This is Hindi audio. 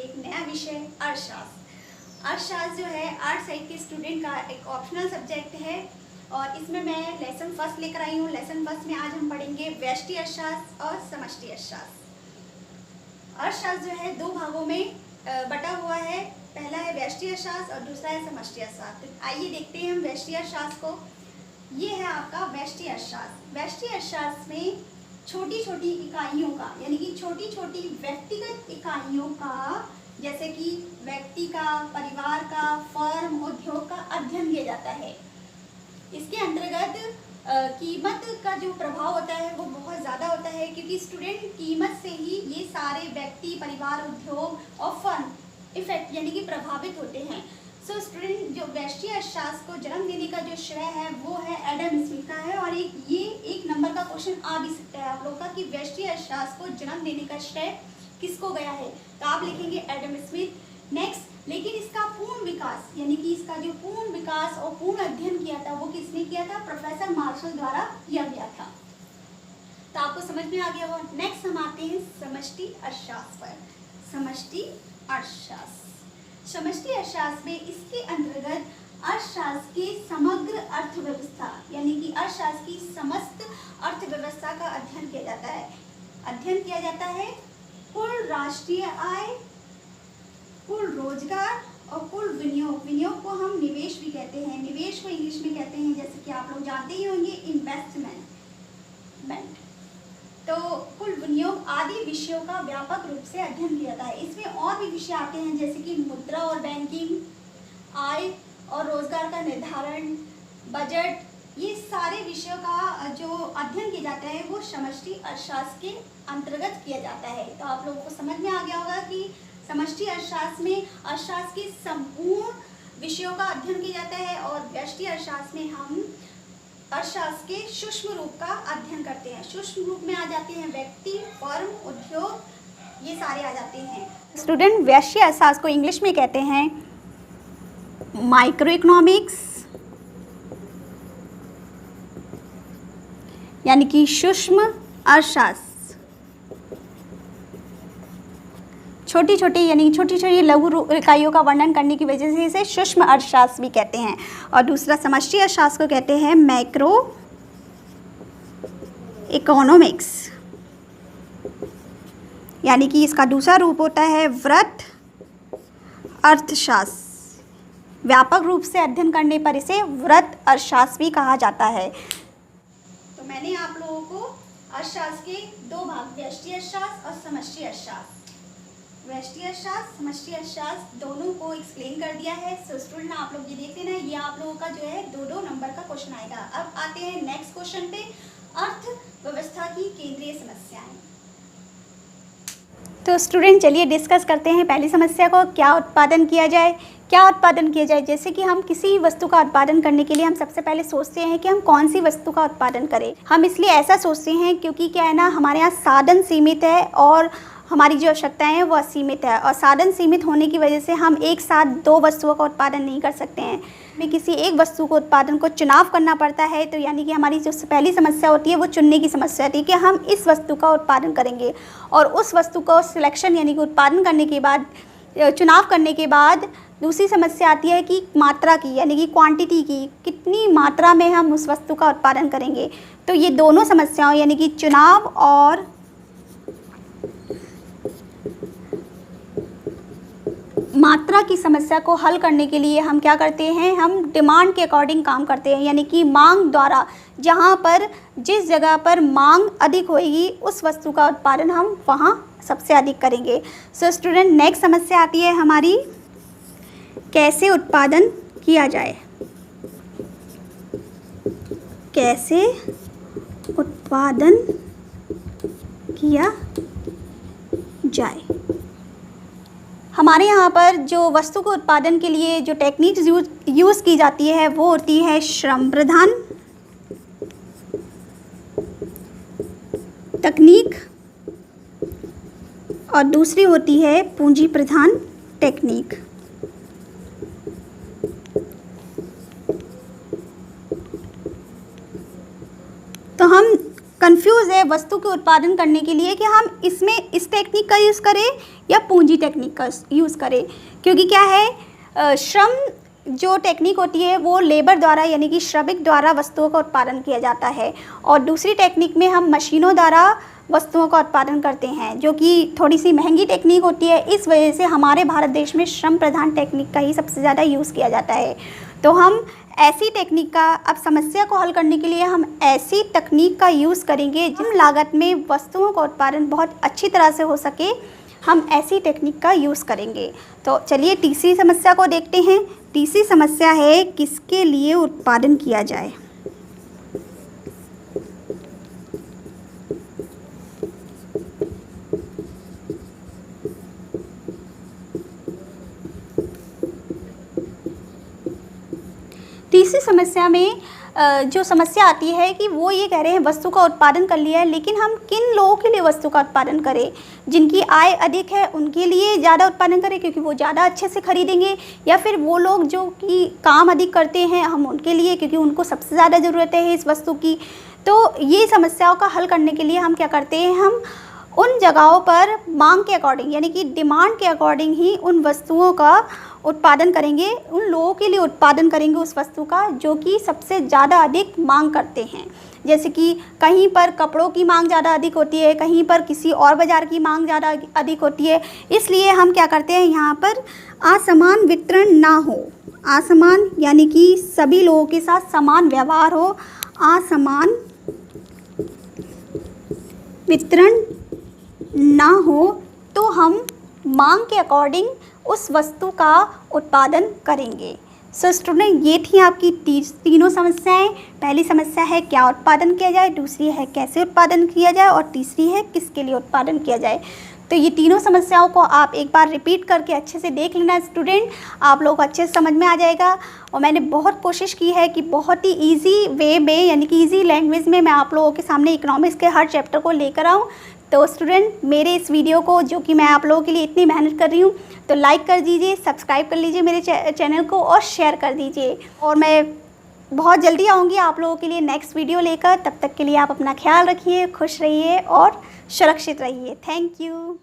एक नया विषय अर्थशास्त्र। अर्थशास्त्र जो है आर्ट साइड के स्टूडेंट का एक ऑप्शनल सब्जेक्ट है और इसमें मैं लेसन फर्स्ट लेकर आई हूँ। लेसन फर्स्ट में आज हम पढ़ेंगे व्यष्टि अर्थशास्त्र और समष्टि अर्थशास्त्र। अर्थशास्त्र जो है दो भागों में बटा हुआ है। पहला है व्यष्टि अर्थशास्त्र और दूसरा है समष्टि अर्थशास्त्र। आइए देखते हैं हम व्यष्टि अर्थशास्त्र को। ये है आपका व्यष्टि अर्थशास्त्र। व्यष्टि अर्थशास्त्र में छोटी छोटी इकाइयों का यानी कि छोटी छोटी व्यक्तिगत इकाइयों का, जैसे कि व्यक्ति का, परिवार का, फर्म, उद्योग का अध्ययन किया जाता है। इसके अंतर्गत कीमत का जो प्रभाव होता है वो बहुत ज़्यादा होता है, क्योंकि स्टूडेंट कीमत से ही ये सारे व्यक्ति, परिवार, उद्योग और फर्म इफेक्ट यानी कि प्रभावित होते हैं। सो स्टूडेंट जो व्यष्टि अर्थशास्त्र को जन्म देने का जो श्रेय है वो है एडम स्मिथ का है। और ये एक नंबर का क्वेश्चन आ भी सकता है आप लोग का कि व्यष्टि अर्थशास्त्र को जन्म देने का श्रेय किसको गया है, तो आप लिखेंगे एडम स्मिथ। नेक्स्ट, लेकिन इसका पूर्ण विकास यानी कि इसका जो पूर्ण विकास और पूर्ण अध्ययन किया था वो किसने किया था? प्रोफेसर मार्शल द्वारा किया गया था। तो आपको समझ में आ गया होगा। नेक्स्ट हम आते हैं समष्टि अर्थशास्त्र पर। समष्टि अर्थशास्त्र, समष्टि अर्थशास्त्र में इसके अंतर्गत अर्थशास्त्र के समग्र अर्थव्यवस्था यानी कि अर्थशास्त्र की समस्त अर्थव्यवस्था का अध्ययन किया जाता है। अध्ययन किया जाता है कुल राष्ट्रीय आय, कुल रोजगार और कुल विनियोग। विनियोग को हम निवेश भी कहते हैं। निवेश को इंग्लिश में कहते हैं, जैसे कि आप लोग जानते ही होंगे, इन्वेस्टमेंट। तो कुल विनियोग आदि विषयों का व्यापक रूप से अध्ययन किया जाता है। इसमें और भी विषय आते हैं, जैसे कि मुद्रा और बैंकिंग, आय और रोजगार का निर्धारण, बजट। ये सारे विषयों का जो अध्ययन किया जाता है वो समष्टि अर्थशास्त्र के अंतर्गत किया जाता है। तो आप लोगों को समझ में आ गया होगा कि समष्टि अर्थशास्त्र में अर्थशास्त्र के संपूर्ण विषयों का अध्ययन किया जाता है और व्यष्टि अर्थशास्त्र में हम अर्थशास्त्र के सूक्ष्म रूप का अध्ययन करते हैं। सूक्ष्म रूप में आ जाते हैं व्यक्ति, फर्म, उद्योग, ये सारे आ जाते हैं। स्टूडेंट, व्यष्टि अर्थशास्त्र को इंग्लिश में कहते हैं माइक्रो इकोनॉमिक्स यानी कि सूक्ष्म अर्थशास्त्र। छोटी छोटी यानी छोटी छोटी लघु इकाइयों का वर्णन करने की वजह से इसे सूक्ष्म अर्थशास्त्र भी कहते हैं। और दूसरा समष्टि अर्थशास्त्र को कहते हैं मैक्रो इकोनॉमिक्स यानी कि इसका दूसरा रूप होता है वृत्त अर्थशास्त्र। व्यापक रूप से अध्ययन करने पर इसे वृत्त अर्थशास्त्र भी कहा जाता है। तो मैंने आप लोगों को अर्थशास्त्र के दो भाग, व्यष्टि अर्थशास्त्र और समष्टि अर्थशास्त्र, व्यष्टि अर्थशास्त्र, समष्टि अर्थशास्त्र दोनों को एक्सप्लेन कर दिया है। सो स्टूडेंट, आप लोग ये देख लेना, ये आप लोगों का जो है दो नंबर का क्वेश्चन आएगा। अब आते हैं नेक्स्ट क्वेश्चन पे, अर्थव्यवस्था की केंद्रीय समस्याएं। तो स्टूडेंट चलिए डिस्कस करते हैं पहली समस्या को, क्या उत्पादन किया जाए। क्या उत्पादन किया जाए, जैसे कि हम किसी वस्तु का उत्पादन करने के लिए हम सबसे पहले सोचते हैं कि हम कौन सी वस्तु का उत्पादन करें। हम इसलिए ऐसा सोचते हैं क्योंकि क्या है ना, हमारे यहाँ साधन सीमित है और हमारी जो आवश्यकताएं हैं वो असीमित है। और साधन सीमित होने की वजह से हम एक साथ दो वस्तुओं का उत्पादन नहीं कर सकते हैं। हमें किसी एक वस्तु को उत्पादन को चुनाव करना पड़ता है। तो यानी कि हमारी जो पहली समस्या होती है वो चुनने की समस्या होती है कि हम इस वस्तु का उत्पादन करेंगे। और उस वस्तु को सिलेक्शन यानी कि उत्पादन करने के बाद, चुनाव करने के बाद दूसरी समस्या आती है कि मात्रा की यानी कि क्वांटिटी की, कितनी मात्रा में हम उस वस्तु का उत्पादन करेंगे। तो ये दोनों समस्याओं यानी कि चुनाव और मात्रा की समस्या को हल करने के लिए हम क्या करते हैं, हम डिमांड के अकॉर्डिंग काम करते हैं। यानी कि मांग द्वारा, जहाँ पर जिस जगह पर मांग अधिक होगी उस वस्तु का उत्पादन हम वहाँ सबसे अधिक करेंगे। सो स्टूडेंट, नेक्स्ट समस्या आती है हमारी, कैसे उत्पादन किया जाए। कैसे उत्पादन किया जाए। हमारे यहाँ पर जो वस्तु को उत्पादन के लिए जो टेक्निक्स यूज़ की जाती है वो होती है श्रम प्रधान तकनीक और दूसरी होती है पूंजी प्रधान टेक्निक। तो हम कंफ्यूज है वस्तु के उत्पादन करने के लिए कि हम इसमें इस टेक्निक का यूज़ करें या पूंजी टेक्निक का यूज़ करें। क्योंकि क्या है, श्रम जो टेक्निक होती है वो लेबर द्वारा यानी कि श्रमिक द्वारा वस्तुओं का उत्पादन किया जाता है, और दूसरी टेक्निक में हम मशीनों द्वारा वस्तुओं का उत्पादन करते हैं, जो कि थोड़ी सी महंगी टेक्निक होती है। इस वजह से हमारे भारत देश में श्रम प्रधान टेक्निक का ही सबसे ज़्यादा यूज़ किया जाता है। तो हम ऐसी टेक्निक का, अब समस्या को हल करने के लिए हम ऐसी तकनीक का यूज़ करेंगे जिन लागत में वस्तुओं का उत्पादन बहुत अच्छी तरह से हो सके, हम ऐसी टेक्निक का यूज़ करेंगे। तो चलिए तीसरी समस्या को देखते हैं। तीसरी समस्या है किसके लिए उत्पादन किया जाए। तीसरी समस्या में जो समस्या आती है कि वो ये कह रहे हैं वस्तु का उत्पादन कर लिया है, लेकिन हम किन लोगों के लिए वस्तु का उत्पादन करें। जिनकी आय अधिक है उनके लिए ज़्यादा उत्पादन करें क्योंकि वो ज़्यादा अच्छे से खरीदेंगे, या फिर वो लोग जो कि काम अधिक करते हैं हम उनके लिए, क्योंकि उनको सबसे ज़्यादा ज़रूरत है इस वस्तु की। तो ये समस्याओं का हल करने के लिए हम क्या करते हैं, हम उन जगहों पर मांग के अकॉर्डिंग यानी कि डिमांड के अकॉर्डिंग ही उन वस्तुओं का उत्पादन करेंगे, उन लोगों के लिए उत्पादन करेंगे उस वस्तु का जो कि सबसे ज़्यादा अधिक मांग करते हैं। जैसे कि कहीं पर कपड़ों की मांग ज़्यादा अधिक होती है, कहीं पर किसी और बाज़ार की मांग ज़्यादा अधिक होती है। इसलिए हम क्या करते हैं, यहाँ पर असमान वितरण ना हो, असमान यानी कि सभी लोगों के साथ समान व्यवहार हो, असमान वितरण ना हो, तो हम मांग के अकॉर्डिंग उस वस्तु का उत्पादन करेंगे। सो स्टूडेंट, ये थी आपकी तीनों समस्याएं। पहली समस्या है क्या उत्पादन किया जाए, दूसरी है कैसे उत्पादन किया जाए, और तीसरी है किसके लिए उत्पादन किया जाए। तो ये तीनों समस्याओं को आप एक बार रिपीट करके अच्छे से देख लेना स्टूडेंट, आप लोग को अच्छे से समझ में आ जाएगा। और मैंने बहुत कोशिश की है कि बहुत ही ईजी वे में यानी कि ईजी लैंग्वेज में मैं आप लोगों के सामने इकोनॉमिक्स के हर चैप्टर को लेकर आऊँ। तो स्टूडेंट, मेरे इस वीडियो को जो कि मैं आप लोगों के लिए इतनी मेहनत कर रही हूँ, तो लाइक कर दीजिए, सब्सक्राइब कर लीजिए मेरे चैनल को और शेयर कर दीजिए। और मैं बहुत जल्दी आऊँगी आप लोगों के लिए नेक्स्ट वीडियो लेकर। तब तक के लिए आप अपना ख्याल रखिए, खुश रहिए और सुरक्षित रहिए। Thank you.